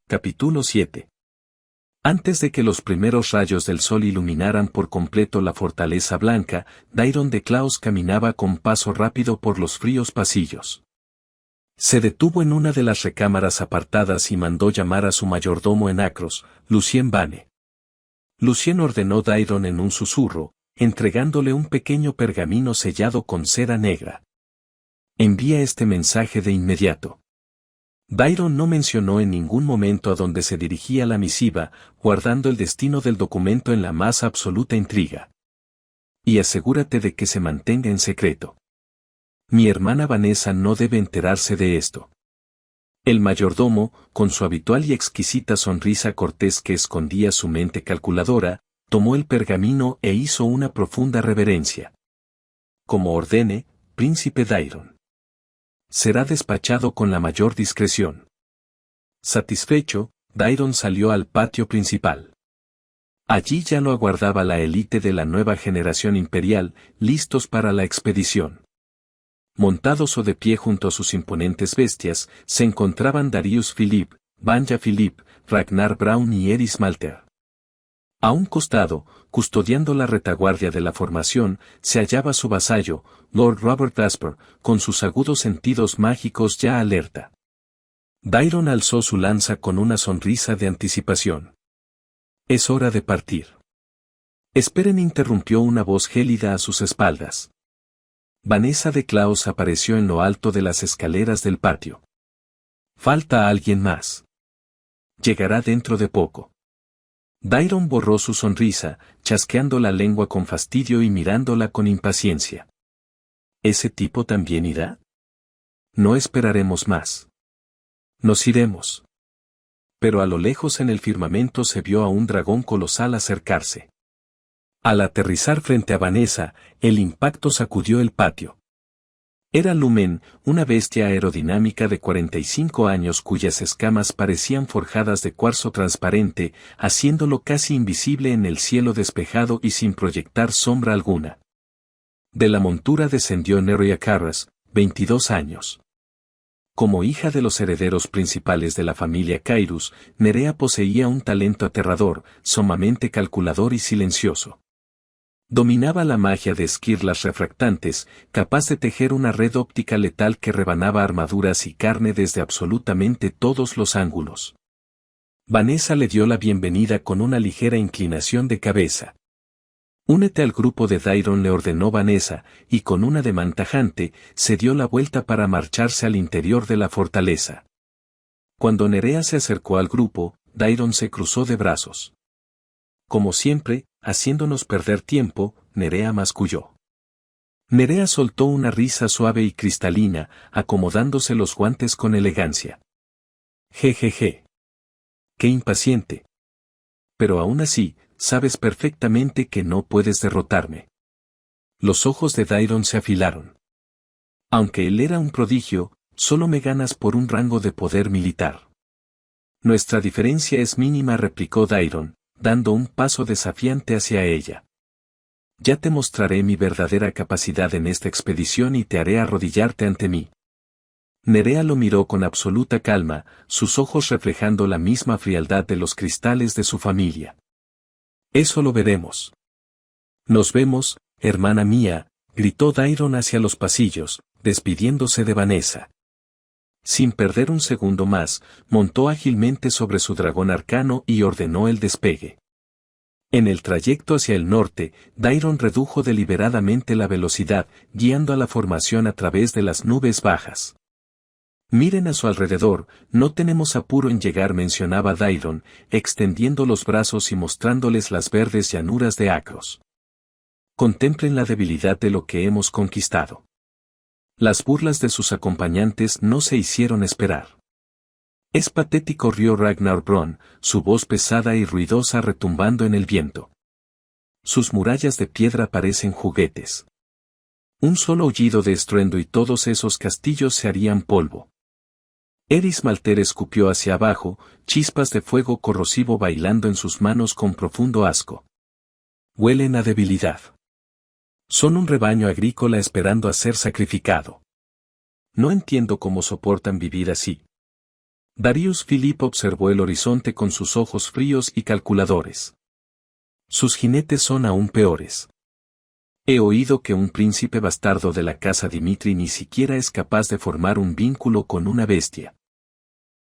Capítulo 7. Antes de que los primeros rayos del sol iluminaran por completo la fortaleza blanca, Dairon de Klaus caminaba con paso rápido por los fríos pasillos. Se detuvo en una de las recámaras apartadas y mandó llamar a su mayordomo en Acros, Lucien Vane. Lucien ordenó Dairon en un susurro, entregándole un pequeño pergamino sellado con cera negra. Envía este mensaje de inmediato. Dairon no mencionó en ningún momento a dónde se dirigía la misiva, guardando el destino del documento en la más absoluta intriga. Y asegúrate de que se mantenga en secreto. Mi hermana Vanessa no debe enterarse de esto. El mayordomo, con su habitual y exquisita sonrisa cortés que escondía su mente calculadora, tomó el pergamino e hizo una profunda reverencia. Como ordene, príncipe Dairon. Será despachado con la mayor discreción. Satisfecho, Dairon salió al patio principal. Allí ya lo aguardaba la élite de la nueva generación imperial, listos para la expedición. Montados o de pie junto a sus imponentes bestias, se encontraban Darius Philippe, Banja Philippe, Ragnar Braun y Eris Malter. A un costado, custodiando la retaguardia de la formación, se hallaba su vasallo, Lord Robert Asper, con sus agudos sentidos mágicos ya alerta. Dairon alzó su lanza con una sonrisa de anticipación. Es hora de partir. Esperen, interrumpió una voz gélida a sus espaldas. Vanessa de Klaus apareció en lo alto de las escaleras del patio. Falta alguien más. Llegará dentro de poco. Dairon borró su sonrisa, chasqueando la lengua con fastidio y mirándola con impaciencia. ¿Ese tipo también irá? No esperaremos más. Nos iremos. Pero a lo lejos en el firmamento se vio a un dragón colosal acercarse. Al aterrizar frente a Vanessa, el impacto sacudió el patio. Era Lumen, una bestia aerodinámica de 45 años cuyas escamas parecían forjadas de cuarzo transparente, haciéndolo casi invisible en el cielo despejado y sin proyectar sombra alguna. De la montura descendió Nerea Carras, 22 años. Como hija de los herederos principales de la familia Kyrus, Nerea poseía un talento aterrador, sumamente calculador y silencioso. Dominaba la magia de esquirlas refractantes, capaz de tejer una red óptica letal que rebanaba armaduras y carne desde absolutamente todos los ángulos. Vanessa le dio la bienvenida con una ligera inclinación de cabeza. Únete al grupo de Dairon, le ordenó Vanessa, y con un ademán tajante, se dio la vuelta para marcharse al interior de la fortaleza. Cuando Nerea se acercó al grupo, Dairon se cruzó de brazos. Como siempre, haciéndonos perder tiempo, Nerea masculló. Nerea soltó una risa suave y cristalina, acomodándose los guantes con elegancia. Jejeje. Qué impaciente. Pero aún así, sabes perfectamente que no puedes derrotarme. Los ojos de Dairon se afilaron. Aunque él era un prodigio, solo me ganas por un rango de poder militar. Nuestra diferencia es mínima, replicó Dairon, dando un paso desafiante hacia ella. Ya te mostraré mi verdadera capacidad en esta expedición y te haré arrodillarte ante mí. Nerea lo miró con absoluta calma, sus ojos reflejando la misma frialdad de los cristales de su familia. Eso lo veremos. Nos vemos, hermana mía, gritó Dairon hacia los pasillos, despidiéndose de Vanessa. Sin perder un segundo más, montó ágilmente sobre su dragón arcano y ordenó el despegue. En el trayecto hacia el norte, Dairon redujo deliberadamente la velocidad, guiando a la formación a través de las nubes bajas. Miren a su alrededor, no tenemos apuro en llegar, mencionaba Dairon, extendiendo los brazos y mostrándoles las verdes llanuras de Acros. Contemplen la debilidad de lo que hemos conquistado. Las burlas de sus acompañantes no se hicieron esperar. Es patético, rió Ragnar Braun, su voz pesada y ruidosa retumbando en el viento. Sus murallas de piedra parecen juguetes. Un solo aullido de estruendo y todos esos castillos se harían polvo. Eris Malter escupió hacia abajo, chispas de fuego corrosivo bailando en sus manos con profundo asco. Huelen a debilidad. Son un rebaño agrícola esperando a ser sacrificado. No entiendo cómo soportan vivir así. Darius Philippe observó el horizonte con sus ojos fríos y calculadores. Sus jinetes son aún peores. He oído que un príncipe bastardo de la casa Dimitri ni siquiera es capaz de formar un vínculo con una bestia.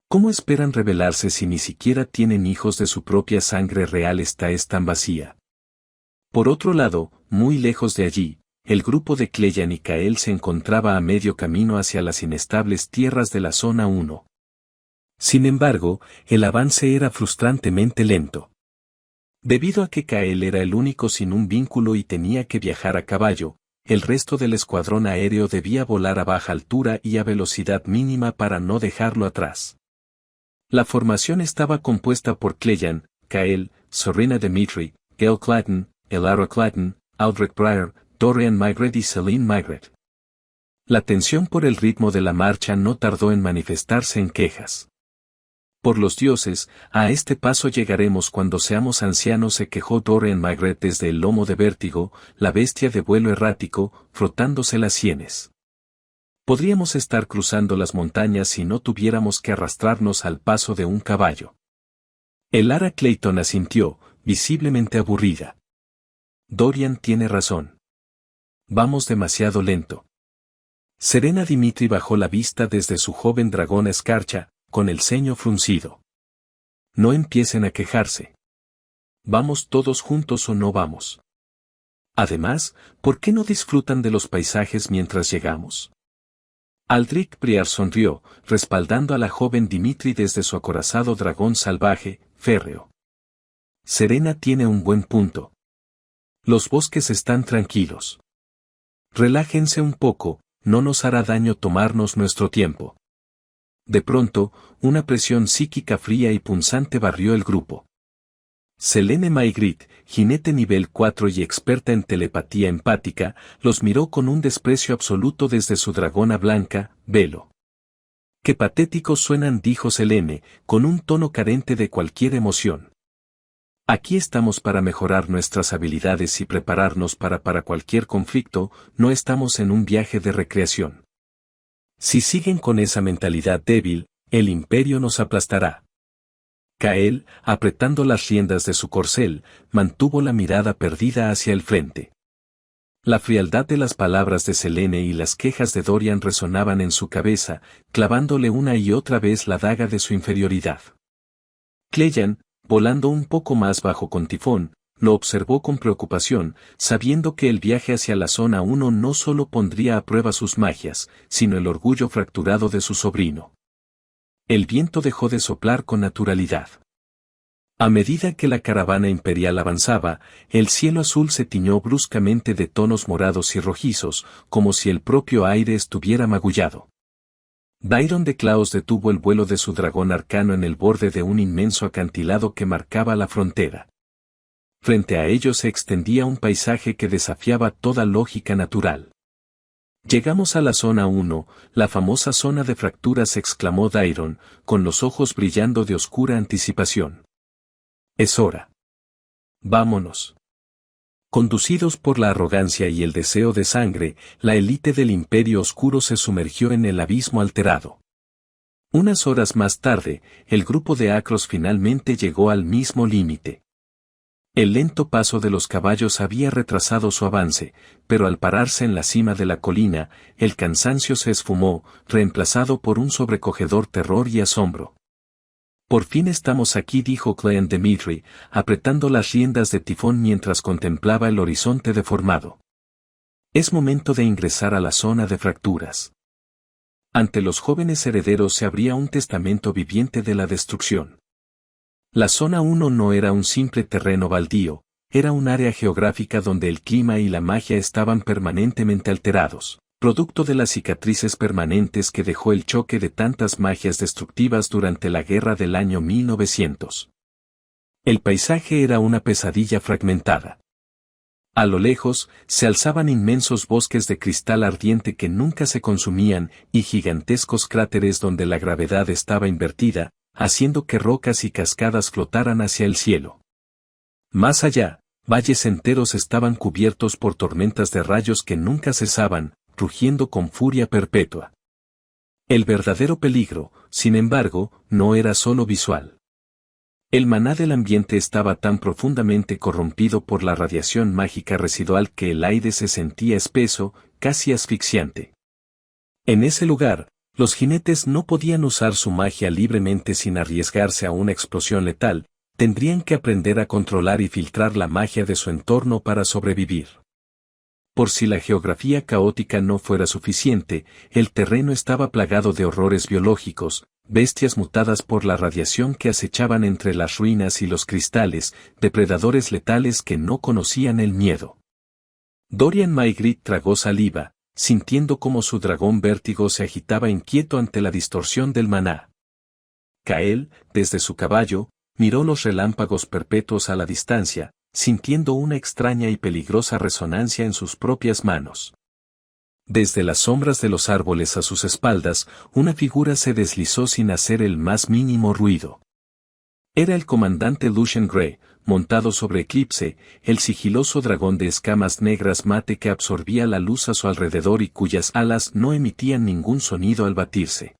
¿Cómo esperan rebelarse si ni siquiera tienen hijos de su propia sangre real? Esta es tan vacía. Por otro lado, muy lejos de allí, el grupo de Cleyan y Kael se encontraba a medio camino hacia las inestables tierras de la zona 1. Sin embargo, el avance era frustrantemente lento. Debido a que Kael era el único sin un vínculo y tenía que viajar a caballo, el resto del escuadrón aéreo debía volar a baja altura y a velocidad mínima para no dejarlo atrás. La formación estaba compuesta por Cleyan, Kael, Serena Dimitri, Gail Clayton, Elara Clayton, Aldrich Breyer, Dorian Maigret y Celine Maigret. La tensión por el ritmo de la marcha no tardó en manifestarse en quejas. Por los dioses, a este paso llegaremos cuando seamos ancianos, se quejó Dorian Maigret desde el lomo de Vértigo, la bestia de vuelo errático, frotándose las sienes. Podríamos estar cruzando las montañas si no tuviéramos que arrastrarnos al paso de un caballo. Elara Clayton asintió, visiblemente aburrida. Dorian tiene razón. Vamos demasiado lento. Serena Dimitri bajó la vista desde su joven dragón escarcha, con el ceño fruncido. No empiecen a quejarse. ¿Vamos todos juntos o no vamos? Además, ¿por qué no disfrutan de los paisajes mientras llegamos? Aldrich Breyer sonrió, respaldando a la joven Dimitri desde su acorazado dragón salvaje, férreo. Serena tiene un buen punto. Los bosques están tranquilos. Relájense un poco, no nos hará daño tomarnos nuestro tiempo. De pronto, una presión psíquica fría y punzante barrió el grupo. Selene Maigret, jinete nivel 4 y experta en telepatía empática, los miró con un desprecio absoluto desde su dragona blanca, Velo. «Qué patéticos suenan», dijo Selene, con un tono carente de cualquier emoción. «Aquí estamos para mejorar nuestras habilidades y prepararnos para cualquier conflicto, no estamos en un viaje de recreación. Si siguen con esa mentalidad débil, el imperio nos aplastará». Kael, apretando las riendas de su corcel, mantuvo la mirada perdida hacia el frente. La frialdad de las palabras de Selene y las quejas de Dorian resonaban en su cabeza, clavándole una y otra vez la daga de su inferioridad. Cleyan, volando un poco más bajo con tifón, lo observó con preocupación, sabiendo que el viaje hacia la zona 1 no solo pondría a prueba sus magias, sino el orgullo fracturado de su sobrino. El viento dejó de soplar con naturalidad. A medida que la caravana imperial avanzaba, el cielo azul se tiñó bruscamente de tonos morados y rojizos, como si el propio aire estuviera magullado. Dairon de Klaus detuvo el vuelo de su dragón arcano en el borde de un inmenso acantilado que marcaba la frontera. Frente a ellos se extendía un paisaje que desafiaba toda lógica natural. «Llegamos a la zona 1, la famosa zona de fracturas», exclamó Dairon, con los ojos brillando de oscura anticipación. «Es hora. Vámonos». Conducidos por la arrogancia y el deseo de sangre, la élite del Imperio Oscuro se sumergió en el abismo alterado. Unas horas más tarde, el grupo de Acros finalmente llegó al mismo límite. El lento paso de los caballos había retrasado su avance, pero al pararse en la cima de la colina, el cansancio se esfumó, reemplazado por un sobrecogedor terror y asombro. «Por fin estamos aquí», dijo Cleyan Dimitri, apretando las riendas de tifón mientras contemplaba el horizonte deformado. «Es momento de ingresar a la zona de fracturas». Ante los jóvenes herederos se abría un testamento viviente de la destrucción. La zona 1 no era un simple terreno baldío, era un área geográfica donde el clima y la magia estaban permanentemente alterados, producto de las cicatrices permanentes que dejó el choque de tantas magias destructivas durante la guerra del año 1900. El paisaje era una pesadilla fragmentada. A lo lejos, se alzaban inmensos bosques de cristal ardiente que nunca se consumían y gigantescos cráteres donde la gravedad estaba invertida, haciendo que rocas y cascadas flotaran hacia el cielo. Más allá, valles enteros estaban cubiertos por tormentas de rayos que nunca cesaban, rugiendo con furia perpetua. El verdadero peligro, sin embargo, no era solo visual. El maná del ambiente estaba tan profundamente corrompido por la radiación mágica residual que el aire se sentía espeso, casi asfixiante. En ese lugar, los jinetes no podían usar su magia libremente sin arriesgarse a una explosión letal, tendrían que aprender a controlar y filtrar la magia de su entorno para sobrevivir. Por si la geografía caótica no fuera suficiente, el terreno estaba plagado de horrores biológicos, bestias mutadas por la radiación que acechaban entre las ruinas y los cristales, depredadores letales que no conocían el miedo. Dorian Maygrit tragó saliva, sintiendo cómo su dragón vértigo se agitaba inquieto ante la distorsión del maná. Kael, desde su caballo, miró los relámpagos perpetuos a la distancia, sintiendo una extraña y peligrosa resonancia en sus propias manos. Desde las sombras de los árboles a sus espaldas, una figura se deslizó sin hacer el más mínimo ruido. Era el comandante Lucian Gray, montado sobre Eclipse, el sigiloso dragón de escamas negras mate que absorbía la luz a su alrededor y cuyas alas no emitían ningún sonido al batirse.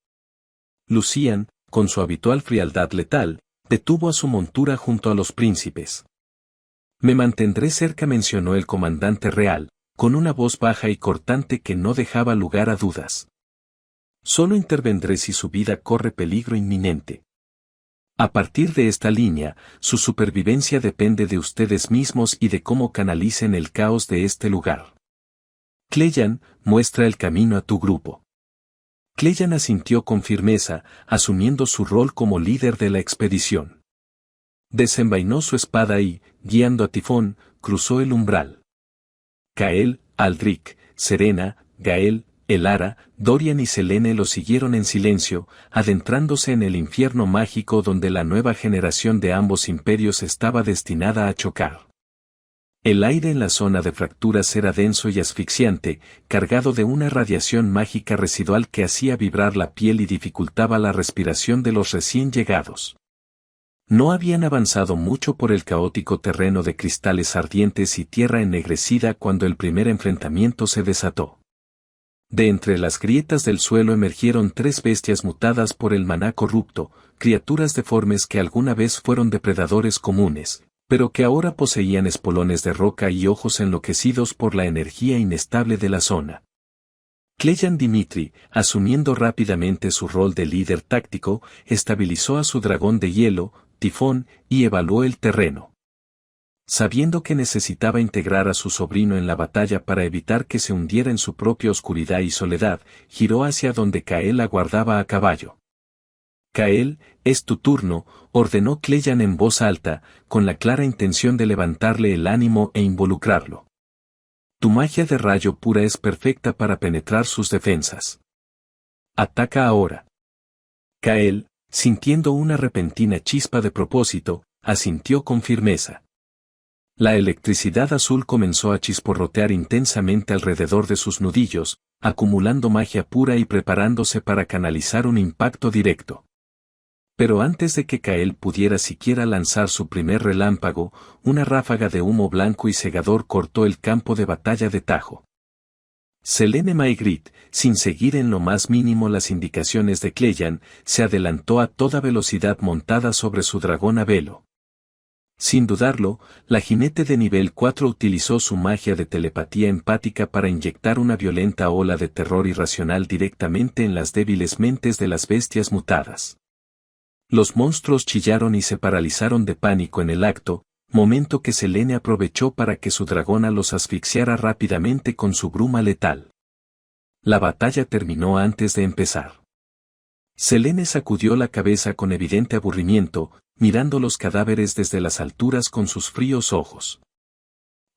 Lucian, con su habitual frialdad letal, detuvo a su montura junto a los príncipes. «Me mantendré cerca», mencionó el comandante real, con una voz baja y cortante que no dejaba lugar a dudas. «Solo intervendré si su vida corre peligro inminente. A partir de esta línea, su supervivencia depende de ustedes mismos y de cómo canalicen el caos de este lugar. Cleyan, muestra el camino a tu grupo». Cleyan asintió con firmeza, asumiendo su rol como líder de la expedición. Desenvainó su espada y, guiando a Tifón, cruzó el umbral. Kael, Aldrich, Serena, Gael, Elara, Dorian y Selene lo siguieron en silencio, adentrándose en el infierno mágico donde la nueva generación de ambos imperios estaba destinada a chocar. El aire en la zona de fracturas era denso y asfixiante, cargado de una radiación mágica residual que hacía vibrar la piel y dificultaba la respiración de los recién llegados. No habían avanzado mucho por el caótico terreno de cristales ardientes y tierra ennegrecida cuando el primer enfrentamiento se desató. De entre las grietas del suelo emergieron tres bestias mutadas por el maná corrupto, criaturas deformes que alguna vez fueron depredadores comunes, pero que ahora poseían espolones de roca y ojos enloquecidos por la energía inestable de la zona. Cleyan Dimitri, asumiendo rápidamente su rol de líder táctico, estabilizó a su dragón de hielo, Tifón, y evaluó el terreno. Sabiendo que necesitaba integrar a su sobrino en la batalla para evitar que se hundiera en su propia oscuridad y soledad, giró hacia donde Kael aguardaba a caballo. «Kael, es tu turno», ordenó Cleyan en voz alta, con la clara intención de levantarle el ánimo e involucrarlo. «Tu magia de rayo pura es perfecta para penetrar sus defensas. Ataca ahora». Kael, sintiendo una repentina chispa de propósito, asintió con firmeza. La electricidad azul comenzó a chisporrotear intensamente alrededor de sus nudillos, acumulando magia pura y preparándose para canalizar un impacto directo. Pero antes de que Kael pudiera siquiera lanzar su primer relámpago, una ráfaga de humo blanco y cegador cortó el campo de batalla de tajo. Selene Maygrit, sin seguir en lo más mínimo las indicaciones de Cleyan, se adelantó a toda velocidad montada sobre su dragón a velo. Sin dudarlo, la jinete de nivel 4 utilizó su magia de telepatía empática para inyectar una violenta ola de terror irracional directamente en las débiles mentes de las bestias mutadas. Los monstruos chillaron y se paralizaron de pánico en el acto, momento que Selene aprovechó para que su dragona los asfixiara rápidamente con su bruma letal. La batalla terminó antes de empezar. Selene sacudió la cabeza con evidente aburrimiento, mirando los cadáveres desde las alturas con sus fríos ojos.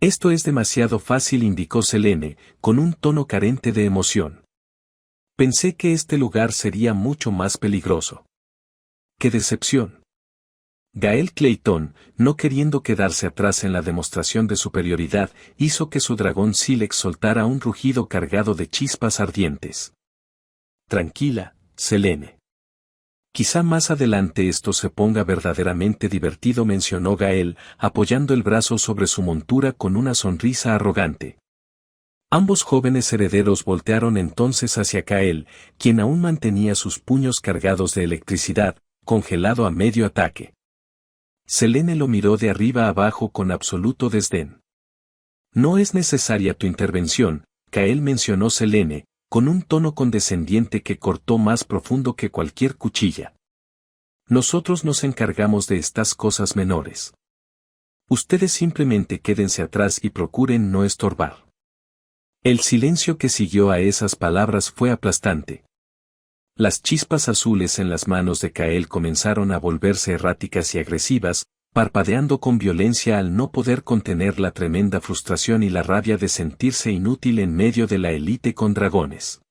«Esto es demasiado fácil», indicó Selene, con un tono carente de emoción. «Pensé que este lugar sería mucho más peligroso». ¡Qué decepción! Gael Clayton, no queriendo quedarse atrás en la demostración de superioridad, hizo que su dragón Silex soltara un rugido cargado de chispas ardientes. «Tranquila, Selene. Quizá más adelante esto se ponga verdaderamente divertido», mencionó Gael, apoyando el brazo sobre su montura con una sonrisa arrogante. Ambos jóvenes herederos voltearon entonces hacia Kael, quien aún mantenía sus puños cargados de electricidad, congelado a medio ataque. Selene lo miró de arriba abajo con absoluto desdén. No es necesaria tu intervención, Kael mencionó Selene, con un tono condescendiente que cortó más profundo que cualquier cuchilla. Nosotros nos encargamos de estas cosas menores. Ustedes simplemente quédense atrás y procuren no estorbar. El silencio que siguió a esas palabras fue aplastante. Las chispas azules en las manos de Kael comenzaron a volverse erráticas y agresivas, parpadeando con violencia al no poder contener la tremenda frustración y la rabia de sentirse inútil en medio de la élite con dragones.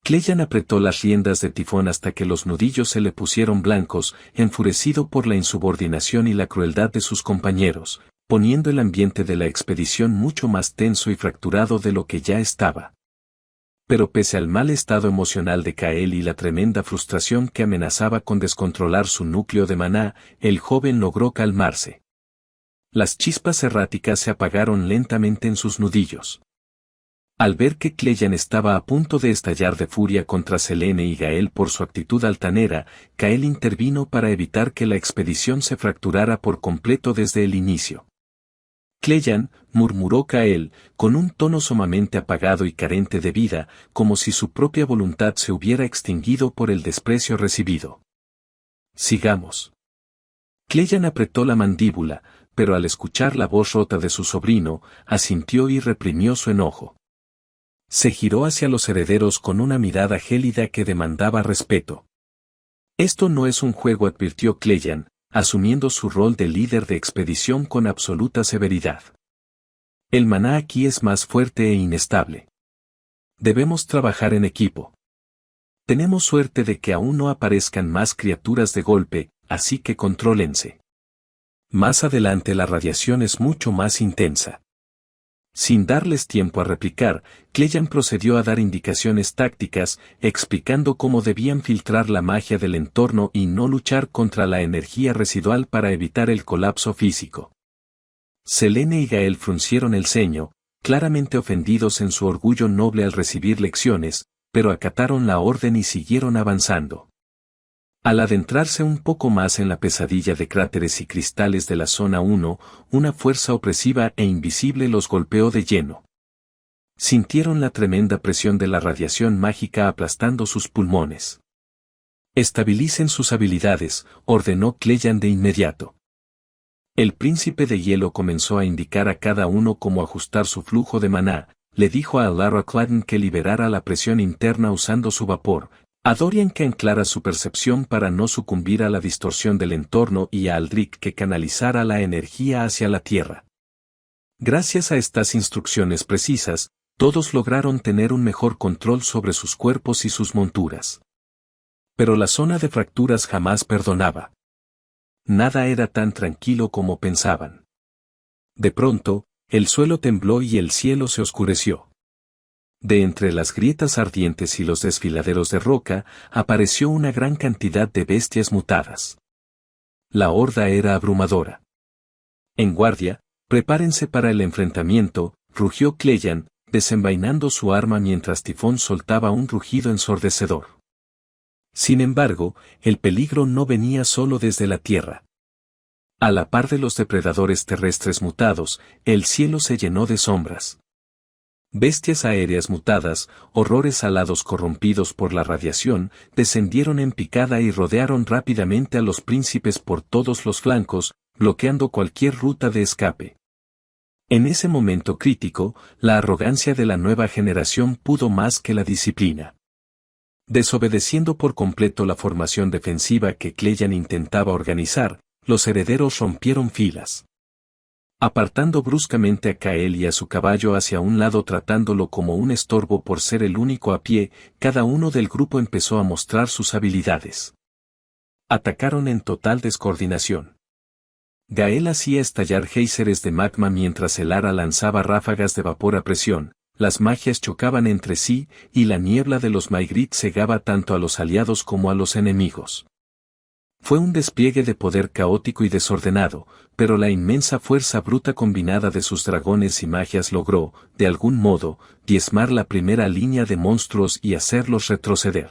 Cleyan apretó las riendas de Tifón hasta que los nudillos se le pusieron blancos, enfurecido por la insubordinación y la crueldad de sus compañeros, poniendo el ambiente de la expedición mucho más tenso y fracturado de lo que ya estaba. Pero pese al mal estado emocional de Kael y la tremenda frustración que amenazaba con descontrolar su núcleo de maná, el joven logró calmarse. Las chispas erráticas se apagaron lentamente en sus nudillos. Al ver que Cleyan estaba a punto de estallar de furia contra Selene y Gael por su actitud altanera, Kael intervino para evitar que la expedición se fracturara por completo desde el inicio. Cleyan, murmuró Kael, con un tono sumamente apagado y carente de vida, como si su propia voluntad se hubiera extinguido por el desprecio recibido. Sigamos. Cleyan apretó la mandíbula, pero al escuchar la voz rota de su sobrino, asintió y reprimió su enojo. Se giró hacia los herederos con una mirada gélida que demandaba respeto. Esto no es un juego, advirtió Cleyan, asumiendo su rol de líder de expedición con absoluta severidad. El maná aquí es más fuerte e inestable. Debemos trabajar en equipo. Tenemos suerte de que aún no aparezcan más criaturas de golpe, así que contrólense. Más adelante la radiación es mucho más intensa. Sin darles tiempo a replicar, Cleyan procedió a dar indicaciones tácticas, explicando cómo debían filtrar la magia del entorno y no luchar contra la energía residual para evitar el colapso físico. Selene y Gael fruncieron el ceño, claramente ofendidos en su orgullo noble al recibir lecciones, pero acataron la orden y siguieron avanzando. Al adentrarse un poco más en la pesadilla de cráteres y cristales de la zona 1, una fuerza opresiva e invisible los golpeó de lleno. Sintieron la tremenda presión de la radiación mágica aplastando sus pulmones. Estabilicen sus habilidades, ordenó Cleyan de inmediato. El príncipe de hielo comenzó a indicar a cada uno cómo ajustar su flujo de maná, le dijo a Alara Clayton que liberara la presión interna usando su vapor, a Dorian que anclara su percepción para no sucumbir a la distorsión del entorno y a Aldrich que canalizara la energía hacia la Tierra. Gracias a estas instrucciones precisas, todos lograron tener un mejor control sobre sus cuerpos y sus monturas. Pero la zona de fracturas jamás perdonaba. Nada era tan tranquilo como pensaban. De pronto, el suelo tembló y el cielo se oscureció. De entre las grietas ardientes y los desfiladeros de roca, apareció una gran cantidad de bestias mutadas. La horda era abrumadora. En guardia, prepárense para el enfrentamiento, rugió Cleyan, desenvainando su arma mientras Tifón soltaba un rugido ensordecedor. Sin embargo, el peligro no venía solo desde la tierra. A la par de los depredadores terrestres mutados, el cielo se llenó de sombras. Bestias aéreas mutadas, horrores alados corrompidos por la radiación, descendieron en picada y rodearon rápidamente a los príncipes por todos los flancos, bloqueando cualquier ruta de escape. En ese momento crítico, la arrogancia de la nueva generación pudo más que la disciplina. Desobedeciendo por completo la formación defensiva que Cleyan intentaba organizar, los herederos rompieron filas. Apartando bruscamente a Kael y a su caballo hacia un lado tratándolo como un estorbo por ser el único a pie, cada uno del grupo empezó a mostrar sus habilidades. Atacaron en total descoordinación. Gael hacía estallar géiseres de magma mientras el Ara lanzaba ráfagas de vapor a presión, las magias chocaban entre sí y la niebla de los Maigrit cegaba tanto a los aliados como a los enemigos. Fue un despliegue de poder caótico y desordenado, pero la inmensa fuerza bruta combinada de sus dragones y magias logró, de algún modo, diezmar la primera línea de monstruos y hacerlos retroceder.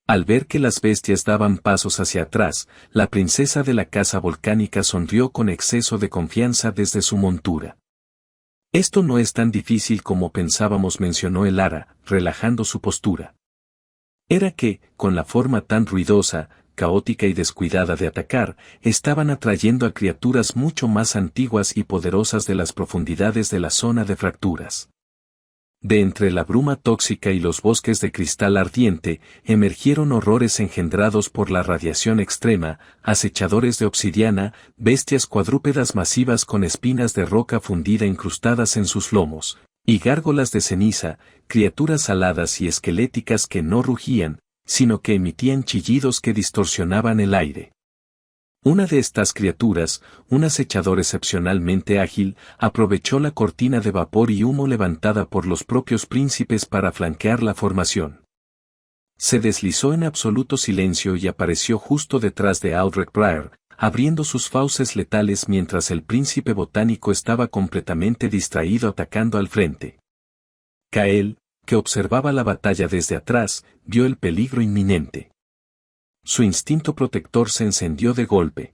Al ver que las bestias daban pasos hacia atrás, la princesa de la casa volcánica sonrió con exceso de confianza desde su montura. Esto no es tan difícil como pensábamos, mencionó Elara, relajando su postura. Era que, con la forma tan ruidosa, caótica y descuidada de atacar, estaban atrayendo a criaturas mucho más antiguas y poderosas de las profundidades de la zona de fracturas. De entre la bruma tóxica y los bosques de cristal ardiente, emergieron horrores engendrados por la radiación extrema, acechadores de obsidiana, bestias cuadrúpedas masivas con espinas de roca fundida incrustadas en sus lomos, y gárgolas de ceniza, criaturas aladas y esqueléticas que no rugían, sino que emitían chillidos que distorsionaban el aire. Una de estas criaturas, un acechador excepcionalmente ágil, aprovechó la cortina de vapor y humo levantada por los propios príncipes para flanquear la formación. Se deslizó en absoluto silencio y apareció justo detrás de Aldrich Briar, abriendo sus fauces letales mientras el príncipe botánico estaba completamente distraído atacando al frente. Kael, que observaba la batalla desde atrás, vio el peligro inminente. Su instinto protector se encendió de golpe.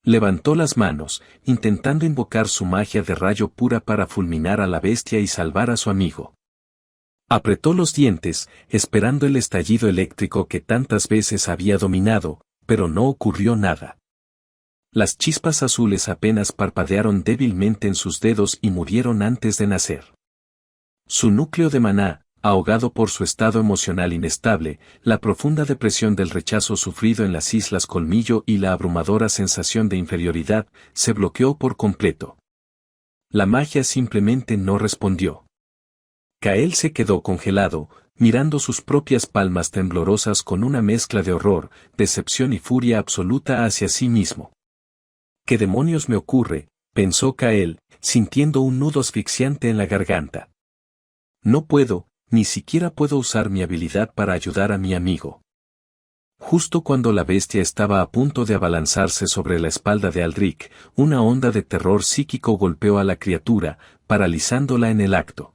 Levantó las manos, intentando invocar su magia de rayo pura para fulminar a la bestia y salvar a su amigo. Apretó los dientes, esperando el estallido eléctrico que tantas veces había dominado, pero no ocurrió nada. Las chispas azules apenas parpadearon débilmente en sus dedos y murieron antes de nacer. Su núcleo de maná, ahogado por su estado emocional inestable, la profunda depresión del rechazo sufrido en las Islas Colmillo y la abrumadora sensación de inferioridad, se bloqueó por completo. La magia simplemente no respondió. Kael se quedó congelado, mirando sus propias palmas temblorosas con una mezcla de horror, decepción y furia absoluta hacia sí mismo. ¿Qué demonios me ocurre?, pensó Kael, sintiendo un nudo asfixiante en la garganta. No puedo, ni siquiera puedo usar mi habilidad para ayudar a mi amigo. Justo cuando la bestia estaba a punto de abalanzarse sobre la espalda de Aldrich, una onda de terror psíquico golpeó a la criatura, paralizándola en el acto.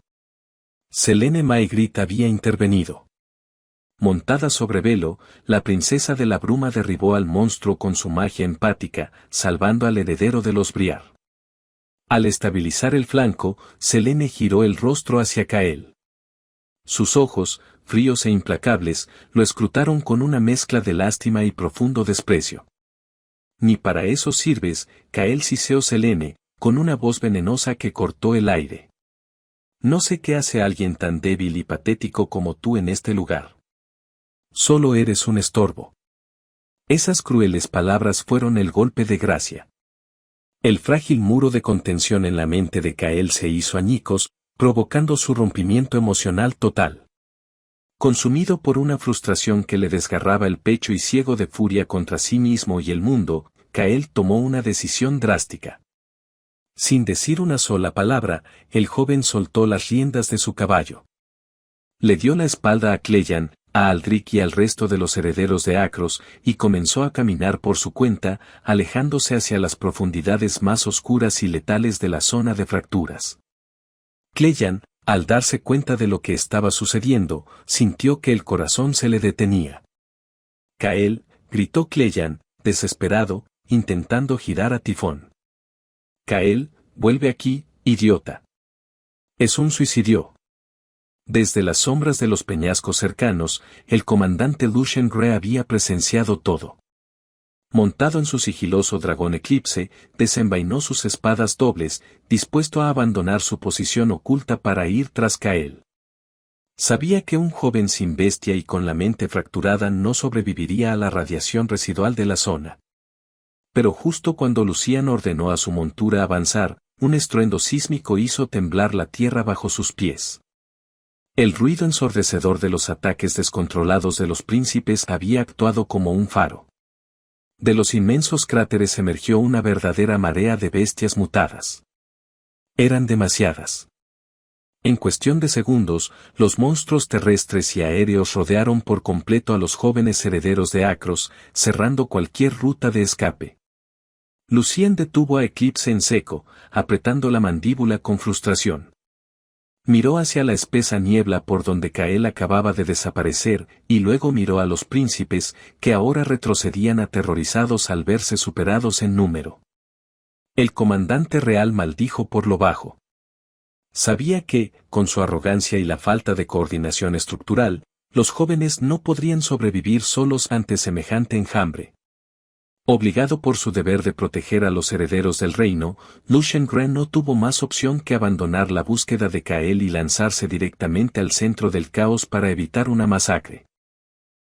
Selene Maigrit había intervenido. Montada sobre Velo, la princesa de la bruma derribó al monstruo con su magia empática, salvando al heredero de los Briar. Al estabilizar el flanco, Selene giró el rostro hacia Kael. Sus ojos, fríos e implacables, lo escrutaron con una mezcla de lástima y profundo desprecio. Ni para eso sirves, Kael, siseó Selene, con una voz venenosa que cortó el aire. No sé qué hace alguien tan débil y patético como tú en este lugar. Solo eres un estorbo. Esas crueles palabras fueron el golpe de gracia. El frágil muro de contención en la mente de Kael se hizo añicos, provocando su rompimiento emocional total. Consumido por una frustración que le desgarraba el pecho y ciego de furia contra sí mismo y el mundo, Kael tomó una decisión drástica. Sin decir una sola palabra, el joven soltó las riendas de su caballo. Le dio la espalda a Cleyan, a Aldrich y al resto de los herederos de Acros, y comenzó a caminar por su cuenta, alejándose hacia las profundidades más oscuras y letales de la zona de fracturas. Cleyan, al darse cuenta de lo que estaba sucediendo, sintió que el corazón se le detenía. Kael, gritó Cleyan, desesperado, intentando girar a Tifón. Kael, vuelve aquí, idiota. Es un suicidio. Desde las sombras de los peñascos cercanos, el comandante Lucien Gray había presenciado todo. Montado en su sigiloso dragón Eclipse, desenvainó sus espadas dobles, dispuesto a abandonar su posición oculta para ir tras Kael. Sabía que un joven sin bestia y con la mente fracturada no sobreviviría a la radiación residual de la zona. Pero justo cuando Lucian ordenó a su montura avanzar, un estruendo sísmico hizo temblar la tierra bajo sus pies. El ruido ensordecedor de los ataques descontrolados de los príncipes había actuado como un faro. De los inmensos cráteres emergió una verdadera marea de bestias mutadas. Eran demasiadas. En cuestión de segundos, los monstruos terrestres y aéreos rodearon por completo a los jóvenes herederos de Acros, cerrando cualquier ruta de escape. Lucien detuvo a Eclipse en seco, apretando la mandíbula con frustración. Miró hacia la espesa niebla por donde Kael acababa de desaparecer, y luego miró a los príncipes, que ahora retrocedían aterrorizados al verse superados en número. El comandante real maldijo por lo bajo. Sabía que, con su arrogancia y la falta de coordinación estructural, los jóvenes no podrían sobrevivir solos ante semejante enjambre. Obligado por su deber de proteger a los herederos del reino, Lucien Gren no tuvo más opción que abandonar la búsqueda de Kael y lanzarse directamente al centro del caos para evitar una masacre.